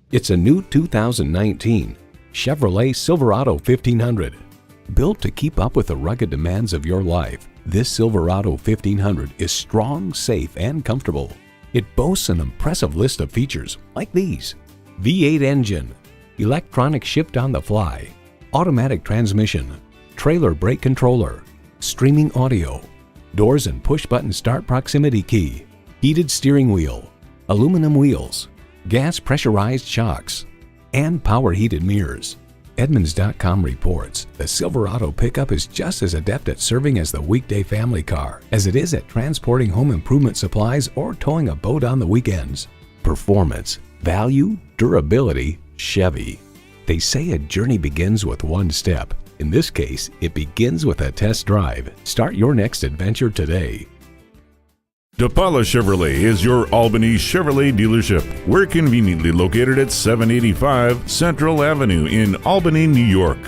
It's a new 2019 Chevrolet Silverado 1500. Built to keep up with the rugged demands of your life, this Silverado 1500 is strong, safe, and comfortable. It boasts an impressive list of features like these: V8 engine, electronic shift on the fly, automatic transmission, trailer brake controller, streaming audio, doors and push-button start proximity key, heated steering wheel, aluminum wheels, gas pressurized shocks, and power heated mirrors. Edmunds.com reports the Silverado pickup is just as adept at serving as the weekday family car as it is at transporting home improvement supplies or towing a boat on the weekends. Performance, value, durability, Chevy. They say a journey begins with one step. In this case, it begins with a test drive. Start your next adventure today. DePaula Chevrolet is your Albany Chevrolet dealership. We're conveniently located at 785 Central Avenue in Albany, New York.